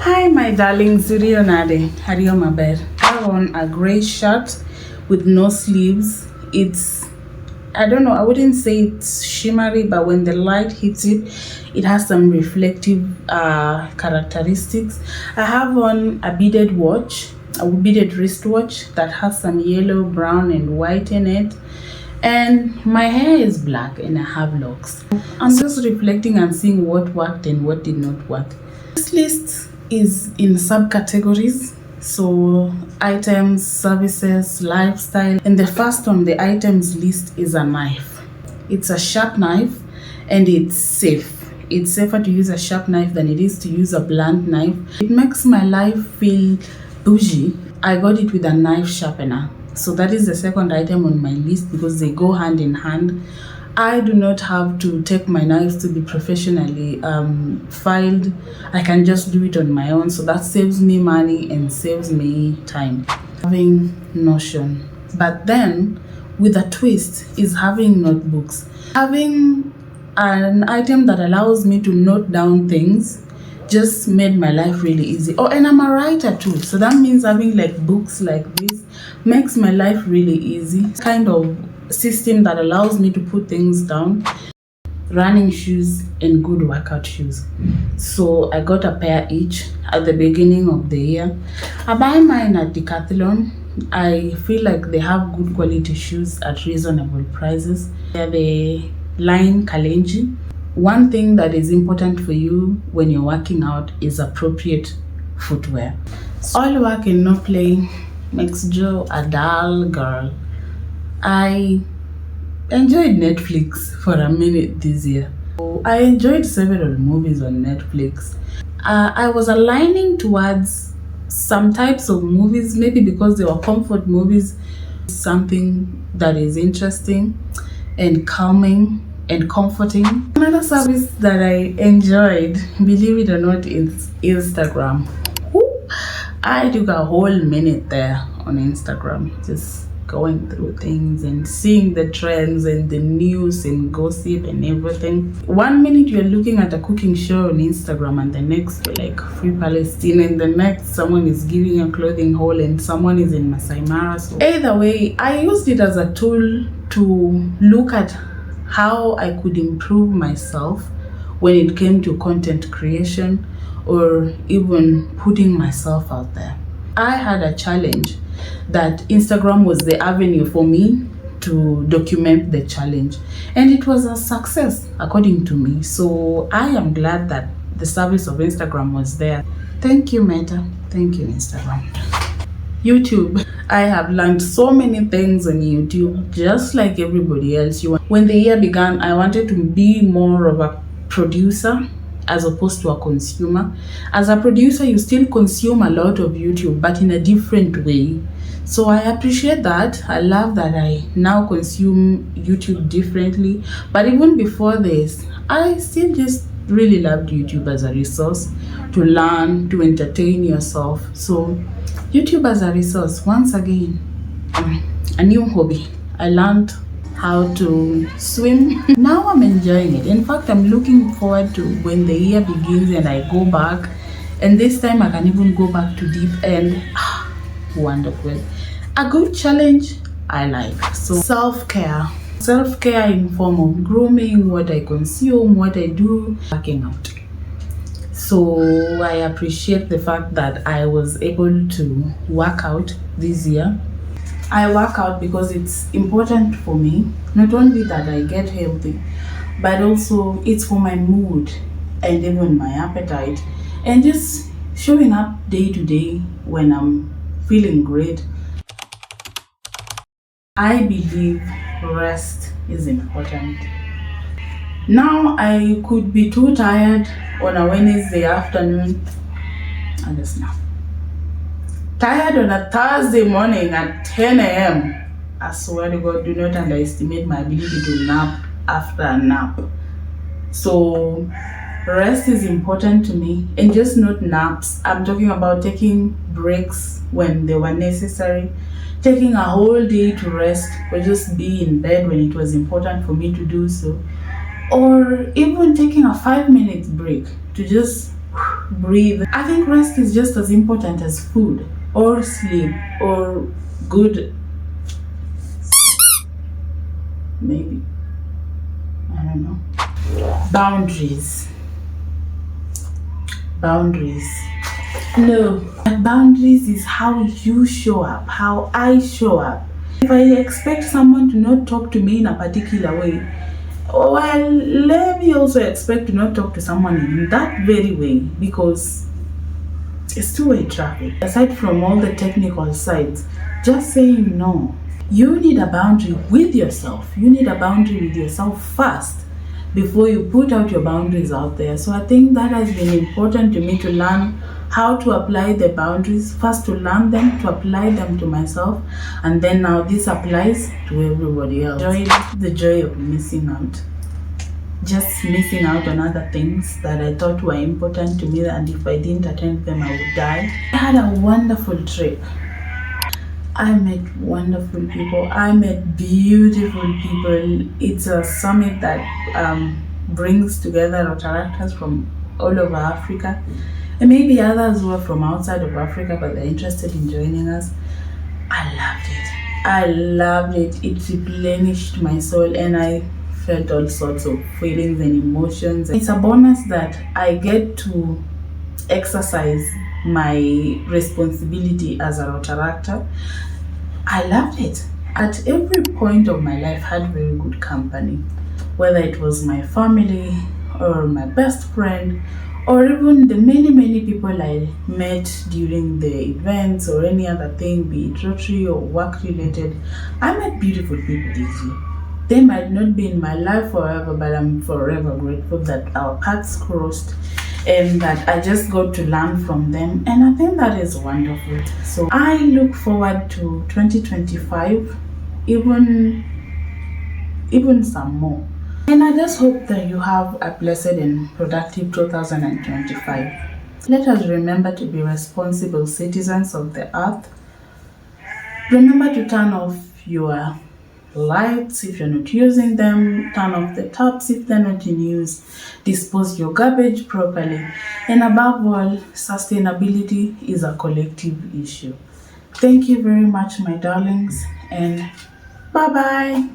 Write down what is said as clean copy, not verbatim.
Hi, my darling Zurionade. Hariomaber. I have on a gray shirt with no sleeves. I don't know, I wouldn't say it's shimmery, but when the light hits it, it has some reflective characteristics. I have on a beaded watch, a beaded wristwatch that has some yellow, brown, and white in it. And my hair is black and I have locks. I'm just reflecting and seeing what worked and what did not work. This list is in subcategories. So items, services, lifestyle. And the first on the items list is a knife. It's a sharp knife and it's safe. It's safer to use a sharp knife than it is to use a blunt knife. It makes my life feel bougie. I got it with a knife sharpener. So that is the second item on my list because they go hand in hand. I do not have to take my knives to be professionally filed. I can just do it on my own. So that saves me money and saves me time. Having Notion. But then with a twist is having notebooks. Having an item that allows me to note down things just made my life really easy. Oh, and I'm a writer too. So that means having like books like this makes my life really easy. Kind of system that allows me to put things down. Running shoes and good workout shoes. So I got a pair each at the beginning of the year. I buy mine at Decathlon. I feel like they have good quality shoes at reasonable prices. They're the line Kalenji. One thing that is important for you when you're working out is appropriate footwear. All work and no play makes Joe a dull girl. I enjoyed Netflix for a minute this year. I enjoyed several movies on Netflix. I was aligning towards some types of movies, maybe because they were comfort movies, something that is interesting and calming and comforting. Another service that I enjoyed, believe it or not, is Instagram. I took a whole minute there on Instagram, just going through things and seeing the trends and the news and gossip and everything. 1 minute you're looking at a cooking show on Instagram and the next you're like Free Palestine and the next someone is giving a clothing haul and someone is in Masai Mara. So either way, I used it as a tool to look at how I could improve myself when it came to content creation or even putting myself out there. I had a challenge that Instagram was the avenue for me to document the challenge, and it was a success according to me. So I am glad that the service of Instagram was there. Thank you, Meta. Thank you, Instagram. YouTube. I have learned so many things on YouTube, just like everybody else. When the year began, I wanted to be more of a producer as opposed to a consumer. As a producer, you still consume a lot of YouTube, but in a different way. So I appreciate that. I love that I now consume YouTube differently. But even before this, I still just really loved YouTube as a resource to learn, to entertain yourself. So YouTube as a resource, once again, a new hobby. I learned how to swim. Now I'm enjoying it. In fact, I'm looking forward to when the year begins and I go back. And this time I can even go back to deep end. Wonderful. A good challenge I like. So self-care. Self-care in form of grooming, what I consume, what I do, working out. So I appreciate the fact that I was able to work out this year. I work out because it's important for me, not only that I get healthy, but also it's for my mood and even my appetite and just showing up day to day when I'm feeling great. I believe rest is important. Now I could be too tired on a Wednesday afternoon and just nap. Tired on a Thursday morning at 10 a.m. I swear to God, do not underestimate my ability to nap after a nap. So rest is important to me, and just not naps. I'm talking about taking breaks when they were necessary, taking a whole day to rest or just be in bed when it was important for me to do so, or even taking a 5-minute break to just breathe. I think rest is just as important as food or sleep or good, maybe, I don't know. Boundaries. Boundaries. No, boundaries is how you show up, how I show up. If I expect someone to not talk to me in a particular way, well, let me also expect to not talk to someone in that very way, because it's two-way traffic. Aside from all the technical sides, just saying no. You need a boundary with yourself. You need a boundary with yourself first before you put out your boundaries out there. So I think that has been important to me to learn how to apply the boundaries. First to learn them, to apply them to myself, and then now this applies to everybody else. The joy of missing out. Just missing out on other things that I thought were important to me, and if I didn't attend them, I would die. I had a wonderful trip. I met wonderful people. I met beautiful people. It's a summit that brings together Rotaractors from all over Africa, and maybe others who are from outside of Africa, but they're interested in joining us. I loved it. I loved it. It replenished my soul, and I felt all sorts of feelings and emotions. It's a bonus that I get to exercise my responsibility as a Rotaractor. I loved it. At every point of my life, I had very good company, whether it was my family or my best friend, or even the many people I met during the events or any other thing, be it Rotary or work related. I met beautiful people this year. They might not be in my life forever, but I'm forever grateful that our paths crossed and that I just got to learn from them. And I think that is wonderful. So I look forward to 2025, even some more. And I just hope that you have a blessed and productive 2025. Let us remember to be responsible citizens of the earth. Remember to turn off your lights if you're not using them, turn off the taps if they're not in use, dispose your garbage properly, and above all, sustainability is a collective issue. Thank you very much, my darlings, and bye-bye.